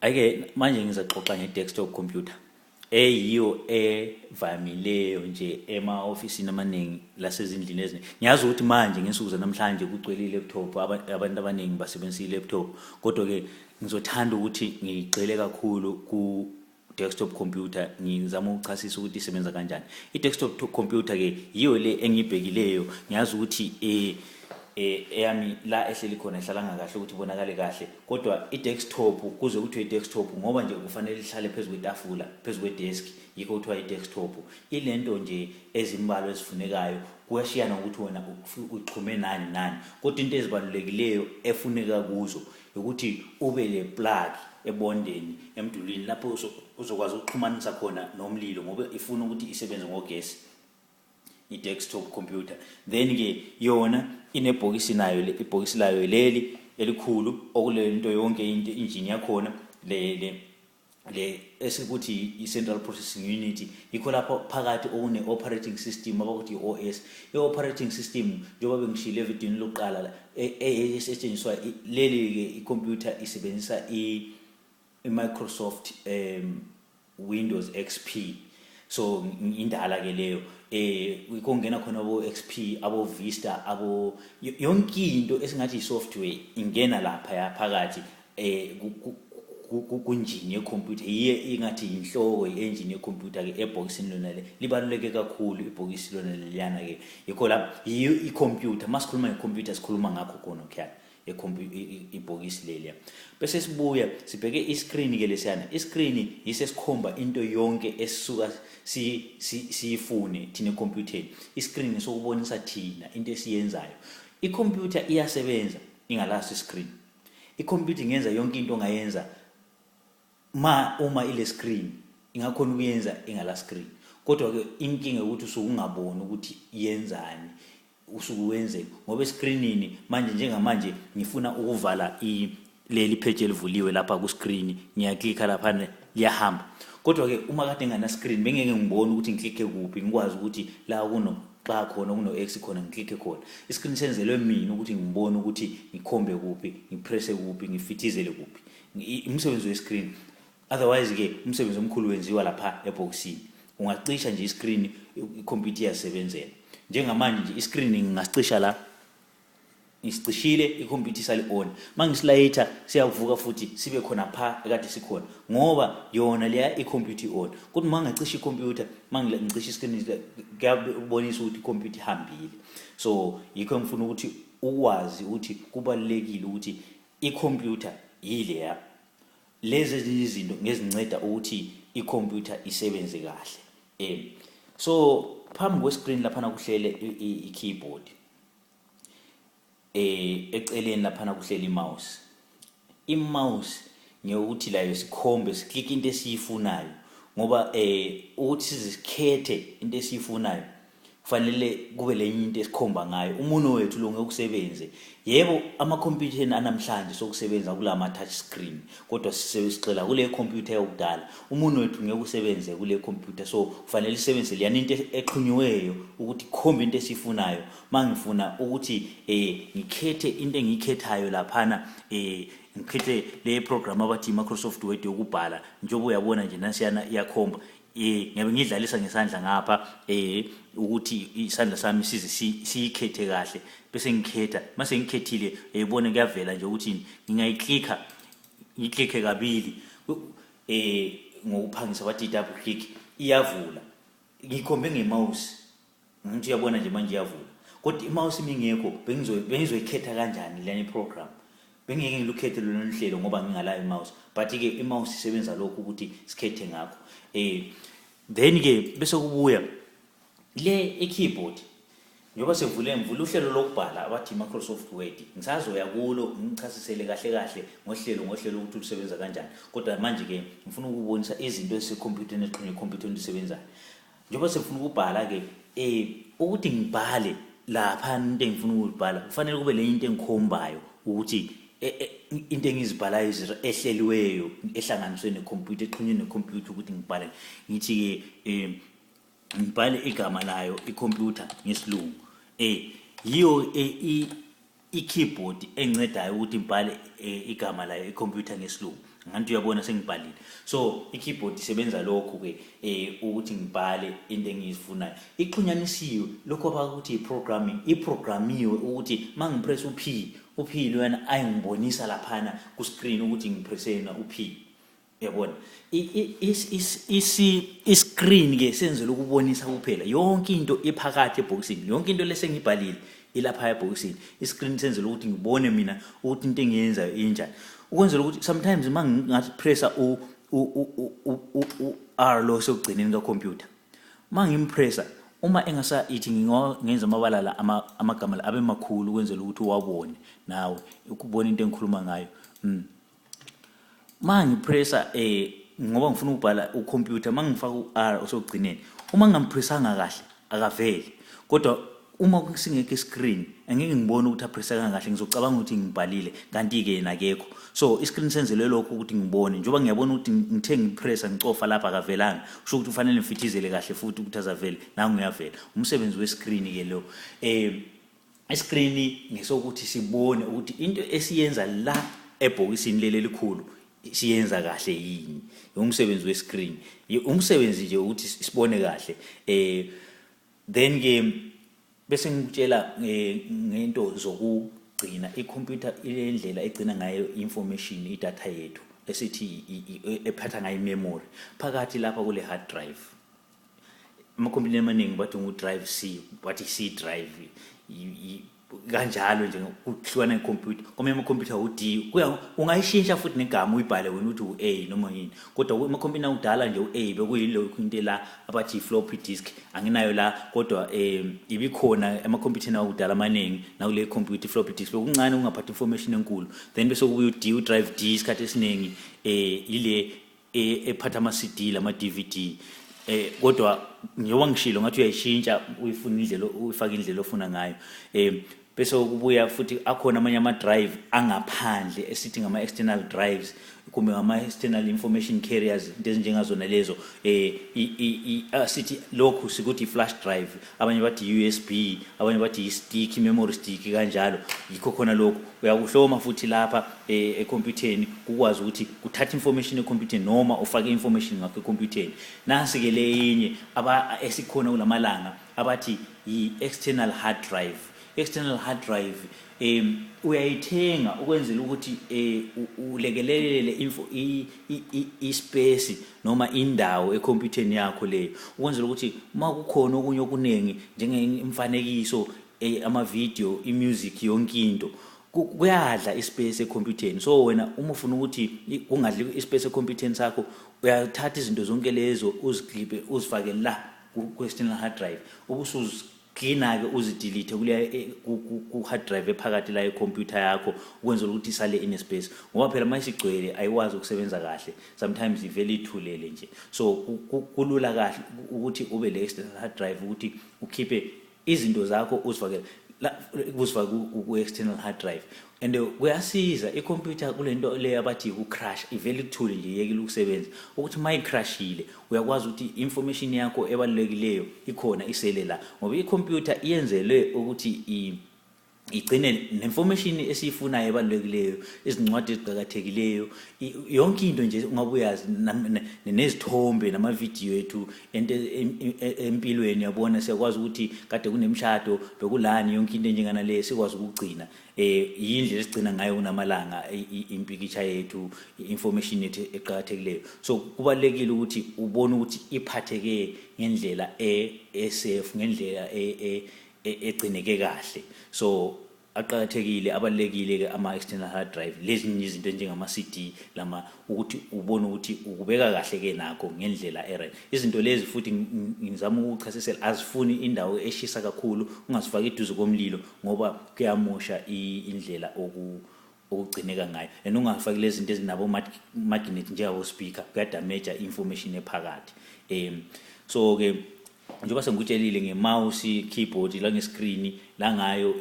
Ake manje ngizaxoxa nge-desktop computer eyiyo evamileyo nje ema-ofisini amaningi lasezindlini eziningi. Ngiyazi ukuthi manje ngensuku zanamhlanje kugcwele i-laptop, abantu abaningi basebenzisa i-laptop, kodwa-ke ngizothanda ukuthi ngigxile kakhulu ku-desktop computer, ngizama ukuchasisa ukuthi isebenza kanjani. I-desktop computer-ke yiyo le engiyibhekileyo, ngiyazi ukuthi eyami la ehleli khona ihlalanga kahle ukuthi ibonakale kahle, kodwa i-desktop kuze kuthiwe i-desktop ngoba nje kufanele ihlale phezu kwetafula, phezu kwedesk, yikho kuthiwa i-desktop. Ilento nje ezimbalwa ezifunekayo, kuyashiyana ukuthi wena uxhume nani, kodwa into ezibalulekileyo efuneka kuzo ukuthi ube le plug ebondeni emdulini lapho uzokwazi ukuxhumanisa khona nomlilo ngoba ifuna ukuthi isebenze ngogesi, i-desktop computer. Then ke yona inebhokisi nayo, ibhokisi layo leli elikhulu okule nto yonke into engine yakhona le esikuthi i-central processing unit, yikho lapho phakathi okune operating system abakuthi i-OS. I-operating system njengoba bengishilo evidini lokuqala esetshenziswa leli ke i-computer isebenzisa i-Microsoft Windows XP. So indala ke leyo kungena khona abo XP, abo Vista, abo yonke into esingathi i-software ingena lapha yaphakathi kunjini ye-computer. Yiye ingathi inhloko i-engine ye-computer ke ebhokisini lona le libaluleke kakhulu ibhokisi lona leliyana ke. Yikho lapha yiyo i-computer, masikhuluma nge-computer sikhuluma ngakho khona khaya ibhokisi leliya. Bese sibuya sibheke i-screen ke lesiyana. I-screen yisesikhomba into yonke esisuka siyifune thina e-computer. I-screen sokubonisa thina into esiyenzayo. I-computer iyasebenza ingalaso i-screen. I-computer ingenza yonke into ongayenza uma ile screen ingakhona ukuyenza ingala screen, kodwa ke inkinga ukuthi usungaboni ukuthi yenzani, usukuwenze ngoba escreenini manje njengamanje ngifuna ukuvala leli page elivuliwe lapha ku screen, ngiyaklikha lapha liyahamba, kodwa ke uma kade ngana screen bengeke ngibone ukuthi ngiklikhe kuphi, ngikwazi ukuthi la xa khona kuno X khona ngiklikhe khona. I-screen senzelwe mina ukuthi ngibone ukuthi ngikhombe kuphi, ngipresse kuphi, ngifithizele kuphi, umsebenzi we-screen. Otherwise ke umsebenzi omkhulu wenziwa lapha ebhokisini. Ungacisha nje i-screen, i-computer iyasebenzela. Njengamanje nje i-screen ngingasicisha la, isicishile i-computer isali on, mangislayitha siyavuka futhi sibe khona pha ekade sikhona ngoba yona leya i-computer on. Kodwa mangacisha i-computer, mangicisha i-screen kuyabonisa ukuthi i-computer ihambile. So yikho ngifuna ukuthi ukwazi ukuthi kubalekile ukuthi i-computer yileya, lezi izinto ngezinceda ukuthi i-computer isebenze kahle. So phambi kwe-screen lapha kuhlele i-keyboard, eceleni lapha kuhlele i-mouse. I-mouse ngiyokuthi layo sikhombe siklik into esiyifunayo ngoba ukuthi sizikhethe into esiyifunayo kufanele kube lenye into esikhomba ngayo. Umuno wethu lo ngeke usebenze. Yebo ama-computer anamhlanje sokusebenza kula ma-touch screen, kodwa sisebenzela kule computer yakudala. Umuno wethu ngeke usebenze kule computer, so kufanele isebenze leyana into exhunyiweyo ukuthi ikhombe into esifunayo. Mangifuna ukuthi ngikhethe into engiyikhethayo laphana, ngikhethe le program abathi Microsoft Word yokubhala, njengoba uyabona nje nasiyana iyakhomba. Ngiyabe ngidlalisa ngesandla ngapha ukuthi isandla sami size siyikhethe kahle, bese ngikhetha. Mase ngikhethile uyabona kuyavela nje ukuthi ngiklikhe kabili ngokuphangisa bathi double click iyavula. Ngikhombe nge-mouse ngithi uyabona nje manje iyavula, kodwa i-mouse mingekho bengizoyikhetha kanjani lena program? Bengeke ngilukhethe lona nhlelo ngoba ngingalayo i-mouse, but ke i-mouse isebenza lokho ukuthi sikhethe ngakho. Then ke bese kubuya le e-keyboard, njoba sevule ngivula uhlelo lokubhala abathi Microsoft Word. Ngisazoya kulo ngichasisele kahle ngohlelo ukuthi lusebenza kanjani, kodwa manje ke ngifuna ukubonisa izinto ezise-computer exhunye computer endisebenzayo. Njoba sefuna ukubhala ke ukuthi ngibhale lapha into engifuna ukubhala kufanele kube le into engikhombayo ukuthi into engizibhalayo ehleliweyo ehlanganiswe ne-computer, exhunywe ne-computer ukuthi ngibhale. Ngithi ke ngibhale igama layo i-computer ngesilungu. Yiyo i-keyboard encedayo ukuthi ngibhale igama la icomputer ngesilungu nganti uyabona sengibhalile so i-keyboard isebenza lokho ke ukuthi ngibhale into engizifunayo ixhunyanisiwe lokho abakuthi i-programming iprogramiwe ukuthi mangipress u-P lona ayingibonisa laphana ku screen ukuthi ngipressena u-P yabona i-screen ke senzele ukubonisa kuphela yonke into ephakathi eboxini yonke into lesengibhalile ilapha eboxini i-screen senzele ukuthi ngibone mina ukuthi into engiyenzayo injani ukwenzela ukuthi sometimes mangingathi pressa u R lo sokugcineni ka computer mangimpressa uma engasa ithi ngenza amabala la amagama la abe makhulu ukwenzela ukuthi uwabone nawe ukubona into engikhuluma ngayo mangipressa ngoba ngifuna ukubhala ucomputer mangifaka u-R osokugcineni uma ngampressanga kahle akaveli kodwa uma kusingeke screen angeke ngibone ukuthi apressa kahle ngizocabanga ukuthi ngibhalile kanti ke nakekho so iscreen senzele lokho ukuthi ngibone njoba ngiyabona ukuthi ngithe ngipressa ngicofa lapha akavelanga usho ukuthi ufanele ngifithizele kahle futhi ukuthi azavele nawe ngiyavela umsebenzi wescreen ke lo iscreen ngesokuthi sibone ukuthi into esiyenza la ebhokisini leli likhulu siyenza kahle yini umsebenzi wescreen umsebenzi nje ukuthi sibone kahle then ke bese ngikutshela ngento zokugcina icomputer indlela egcina ngayo information idata yethu esithi ephatha ngayo memory phakathi lapha kule hard drive amakhompyutha amaningi bathi drive C bathi C drive kanjalo nje ukuhlukana icomputer koma amakhompyutha u-D ungayishintsha futhi negama uyibhale wena uthi u-A noma yini kodwa amakhompyutha udala nje u-A bekuyilokho into la abathi floppy disk anginayo la kodwa ibikhona amakhompyutha udala amaningi nakule computer floppy disk bekuncane ungaphatha information enkulu then bese kubuya u-D u-drive D isikhathi esiningi ile ephatha ama-CD lama DVD kodwa ngiyoba ngishilo ngathi uyayishintsha uyifuna indlela uyifaka indlela ofuna ngayo bese kubuya futhi akhona amanye ama drive angaphandle esithi ngama external drives kumbe ngama external information carriers into ezinjengazona lezo sithi lokhu sikuthi flash drive abanye bathi USB abanye bathi stick memory stick kanjalo yikho khona lokho uyakuhloma futhi lapha ecomputereni ukwazi ukuthi kuthatha information ecomputereni noma ufake information ngakho ecomputereni nasi ke leyinye esikhona kulamalanga abathi i-external hard drive external hard drive uyayithenga ukwenzela ukuthi ulekelelele info space noma indawo ecomputereni yakho leyo ukwenzela ukuthi makukhona okunye okunengi njengemfanekiso ama video imusic yonke into kuyadla ispace ecomputereni so wena uma ufuna ukuthi kungadli ispace ecomputereni sakho uyathatha izinto zonke lezo uziklipe uzifake la ku external hard drive ubusuzigcina ke uzidelete kuleya ku hard drive ephakathi la ecomputer yakho ukwenzela ukuthi isale in space ngoba phela mayisigcwele ayiwazi ukusebenza kahle sometimes ivele ithulele nje so kulula kahle ukuthi ube le external hard drive ukuthi ukhiphe izinto zakho uzifake la kuzifaka ku external hard drive and kuyasiza icomputer kulento le abathi ku crash ivele ithule nje yekile ukusebenza ukuthi mayicrashile uyakwazi ukuthi information yakho ebalulekileyo ikhona isele la ngoba icomputer iyenzelwe ukuthi igcine information esiyifunayo ebalulekileyo izincwadi eziqhakathekileyo yonke into nje ungabuyazi nezithombe nama video ethu empilweni yabona siyakwazi ukuthi kade kunemshado bekulani yonke into njengana le sikwazi ukugcina yindlela esigcina ngayo kunamalanga impikitsha yethu information yethu eqhakathekileyo so kubalekile ukuthi ubone ukuthi iphatheke ngendlela safe ngendlela egcineke kahle so aqhakathekile abalekile ke ama external hard drive lezi izinto njengama CD lama ukuthi ubone ukuthi ukubeka kahle ke nakho ngendlela right izinto lezi futhi ngizama ukuchasisela azifuni indawo eshisa kakhulu ungazifaki eduze komlilo ngoba kuyamosha indlela okugcineka ngayo and ungafaki lezi zinto ezinabo magnet njengabo speaker kuyadamage information ephakathi so ke njengoba sengikutshelile ngemouse keyboard la ngescreen la ngayo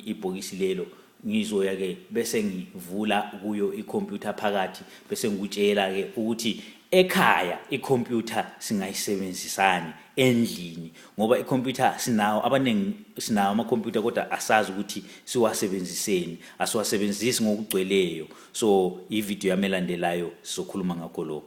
ibhokisi lelo ngizoya ke bese ngivula kuyo icomputer phakathi bese ngikutshela ke ukuthi ekhaya icomputer singayisebenzisani endlini ngoba icomputer sinawo abaningi sinawo ama computer kodwa asazi ukuthi siwasebenziseni asiwasebenzisi ngokugcweleyo so ivideo yamelandelayo sizokhuluma ngakho lokho